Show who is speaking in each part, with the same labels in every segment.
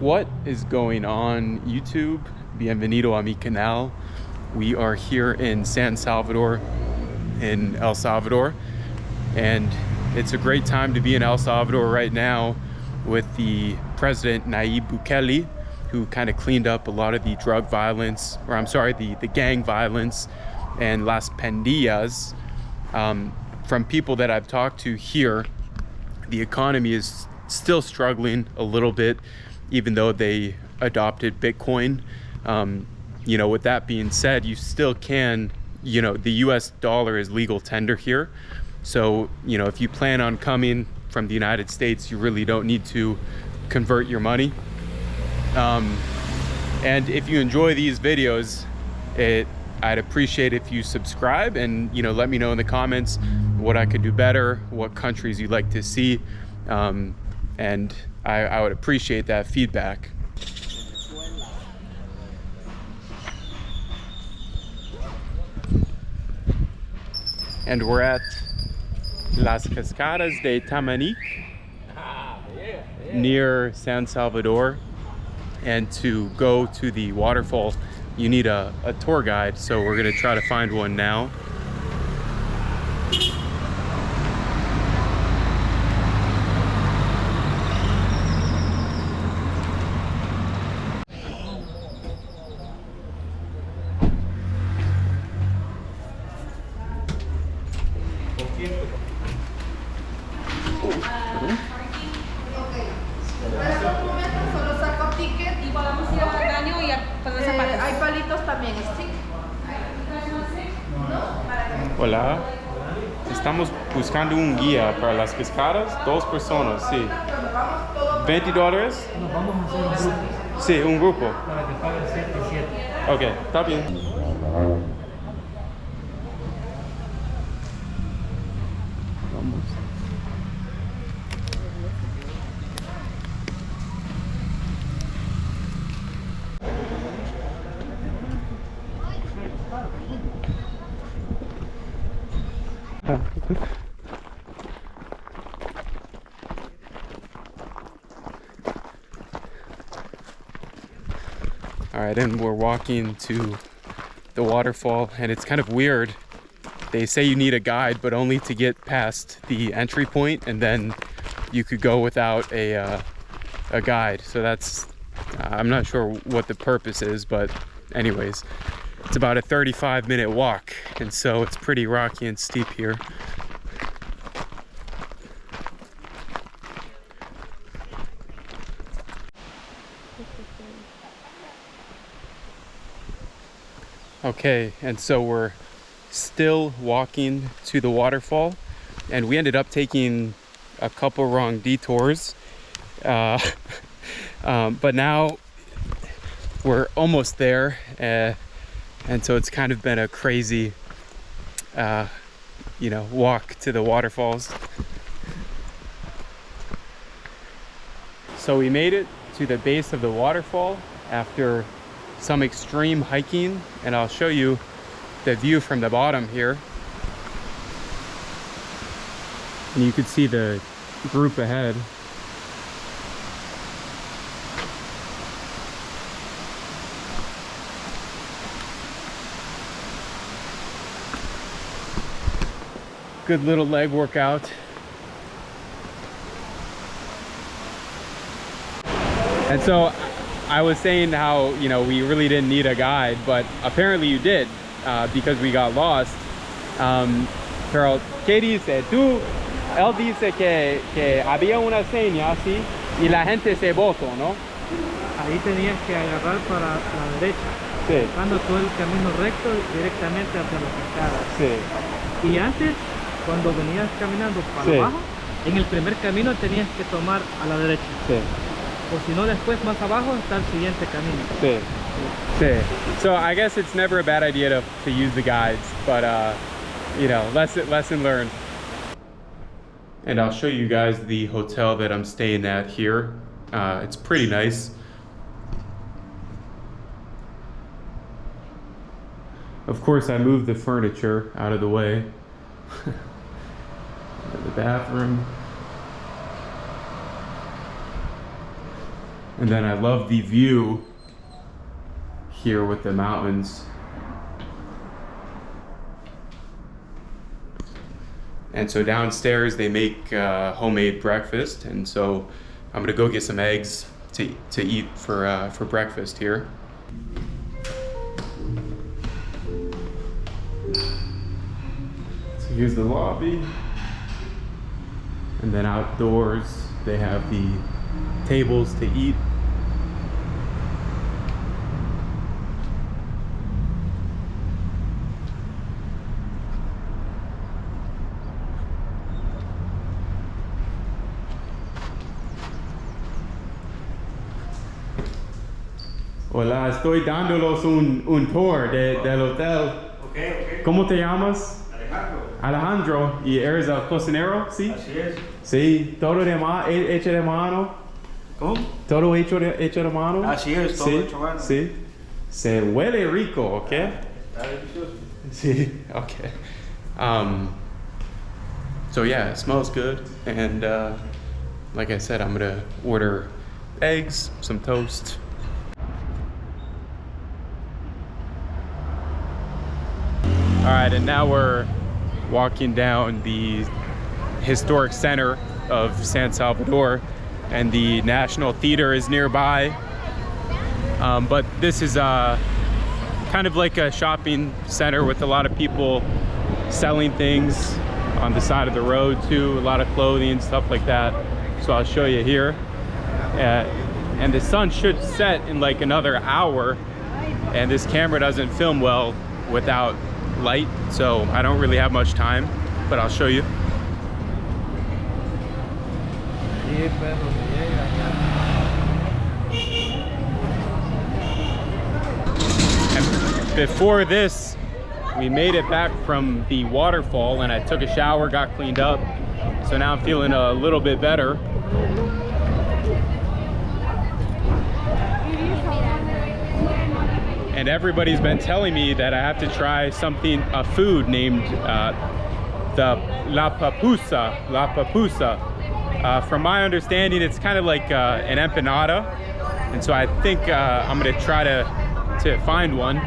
Speaker 1: What is going on, YouTube? Bienvenido a mi canal. We are here in San Salvador, in El Salvador, and it's a great time to be in El Salvador right now with the president Nayib Bukele, who kind of cleaned up a lot of the drug violence, or I'm sorry, the gang violence and las pandillas. From people that I've talked to here, the economy is still struggling a little bit, even though they adopted Bitcoin. You know, with that being said, you still can, you know, the US dollar is legal tender here. So, you know, if you plan on coming from the United States, you really don't need to convert your money. And if you enjoy these videos, I'd appreciate if you subscribe and, you know, let me know in the comments what I could do better, what countries you'd like to see. And I would appreciate that feedback. And we're at Las Cascadas de Tamanic, near San Salvador. And to go to the waterfall, you need a tour guide. So we're gonna try to find one now. Hola, estamos buscando un guía para las cascadas, 2 personas, sí. $20.
Speaker 2: Nos vamos a hacer un grupo.
Speaker 1: Sí, un grupo.
Speaker 2: Para que paguen 7 y 7.
Speaker 1: Ok, está bien. Vamos. All right, and we're walking to the waterfall, and it's kind of weird. They say you need a guide, but only to get past the entry point, and then you could go without a guide. So that's, I'm not sure what the purpose is, but anyways, it's about a 35-minute walk, and so it's pretty rocky and steep here. Okay, and so we're still walking to the waterfall, and we ended up taking a couple wrong detours, but now we're almost there, and so it's kind of been a crazy you know, walk to the waterfalls. So we made it to the base of the waterfall after some extreme hiking, and I'll show you the view from the bottom here. And you can see the group ahead. Good little leg workout. And so I was saying how, you know, we really didn't need a guide, but apparently you did, because we got lost. Pero, ¿qué dice? Él dice que había una seña así y la gente se botó, ¿no?
Speaker 2: Ahí tenías que agarrar para la derecha,
Speaker 1: Sí.
Speaker 2: buscando todo el camino recto directamente hacia las cascadas.
Speaker 1: Sí.
Speaker 2: Y antes, cuando venías caminando para
Speaker 1: Sí.
Speaker 2: abajo, en el primer camino tenías que tomar a la derecha.
Speaker 1: Sí.
Speaker 2: O si no, después más abajo está el siguiente camino.
Speaker 1: Sí. Sí. So I guess it's never a bad idea to use the guides, but you know, lesson learned. And I'll show you guys the hotel that I'm staying at here. It's pretty nice. Of course, I moved the furniture out of the way. The bathroom. And then I love the view here with the mountains. And so downstairs they make homemade breakfast, and so I'm gonna go get some eggs to eat for breakfast here. So here's the lobby, and then outdoors they have the tables to eat. Hola, estoy dándolos un tour del hotel.
Speaker 2: Okay.
Speaker 1: ¿Cómo te llamas?
Speaker 2: Alejandro.
Speaker 1: Alejandro. ¿Y eres el cocinero? Sí.
Speaker 2: Así es.
Speaker 1: Sí, todo hecho de mano.
Speaker 2: ¿Cómo?
Speaker 1: Todo hecho de mano.
Speaker 2: Así es, todo
Speaker 1: sí,
Speaker 2: hecho a mano.
Speaker 1: Sí. Se huele rico, ¿ok?
Speaker 2: Está delicioso.
Speaker 1: Sí, okay. So yeah, it smells good, and like I said, I'm gonna order eggs, some toast. All right, and now we're walking down the historic center of San Salvador, and the National Theater is nearby. But this is kind of like a shopping center with a lot of people selling things on the side of the road too, a lot of clothing, stuff like that. So I'll show you here. And the sun should set in like another hour, and this camera doesn't film well without light, so I don't really have much time, but I'll show you. And before this, we made it back from the waterfall, and I took a shower, got cleaned up, so now I'm feeling a little bit better. And everybody's been telling me that I have to try something, a food named the la papusa. From my understanding, it's kind of like an empanada, and so I think I'm gonna try to find one.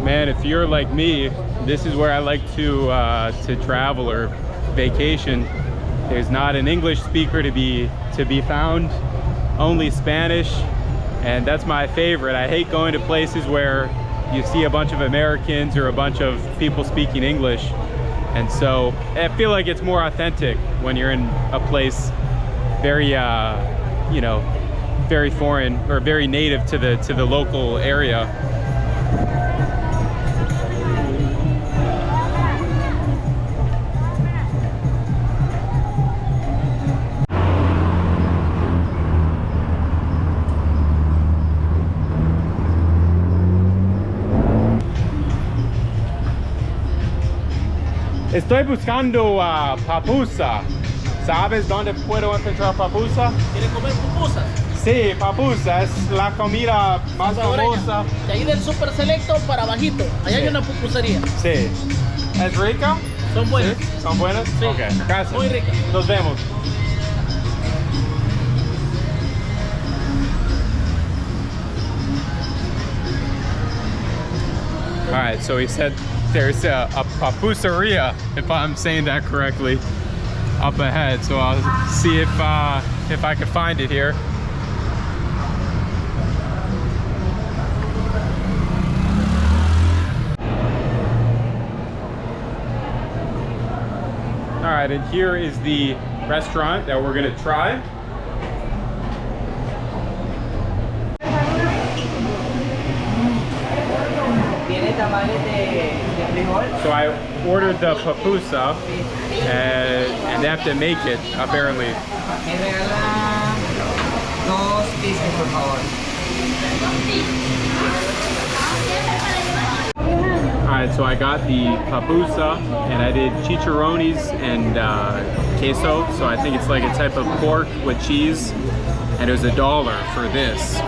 Speaker 1: Man, if you're like me, this is where I like to travel or vacation. There's not an English speaker to be found, only Spanish, and that's my favorite. I hate going to places where you see a bunch of Americans or a bunch of people speaking English, and so I feel like it's more authentic when you're in a place very you know, very foreign or very native to the local area. Estoy buscando a papusa. ¿Sabes dónde puedo encontrar papusa?
Speaker 3: ¿Quiere comer pupusas?
Speaker 1: Sí, papusa es la comida más famosa.
Speaker 3: De ahí del Super Selecto para abajito. Allá
Speaker 1: Sí.
Speaker 3: hay una pupusería.
Speaker 1: Sí. ¿Es rica?
Speaker 3: Son buenas.
Speaker 1: ¿Sí? ¿Son buenas?
Speaker 3: Sí.
Speaker 1: Ok, gracias.
Speaker 3: Muy ricas.
Speaker 1: Nos vemos. All right, so he said there's a papuseria, if I'm saying that correctly, up ahead. So I'll see if I can find it here. All right, and here is the restaurant that we're gonna try. So I ordered the papusa, and they have to make it, apparently.
Speaker 4: Me regala dos pizzas, por favor.
Speaker 1: Alright, so I got the papusa, and I did chicharrones and queso, so I think it's like a type of pork with cheese, and it was $1 for this.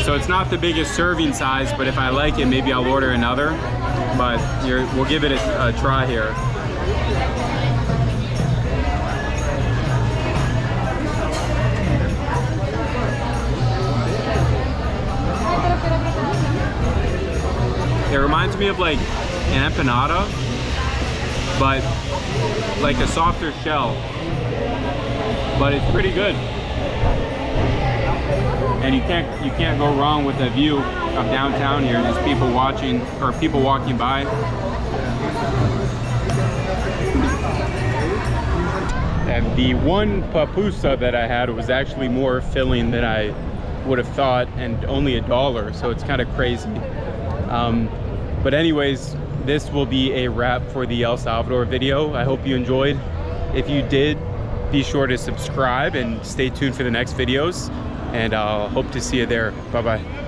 Speaker 1: So it's not the biggest serving size, but if I like it, maybe I'll order another. But we'll give it a try here. It reminds me of like an empanada, but like a softer shell. But it's pretty good. And you can't go wrong with the view of downtown here. Just people watching or people walking by. And the one papusa that I had was actually more filling than I would have thought, and only $1, so it's kind of crazy. But anyways, this will be a wrap for the El Salvador video. I hope you enjoyed. If you did, be sure to subscribe and stay tuned for the next videos, and I'll hope to see you there. Bye bye.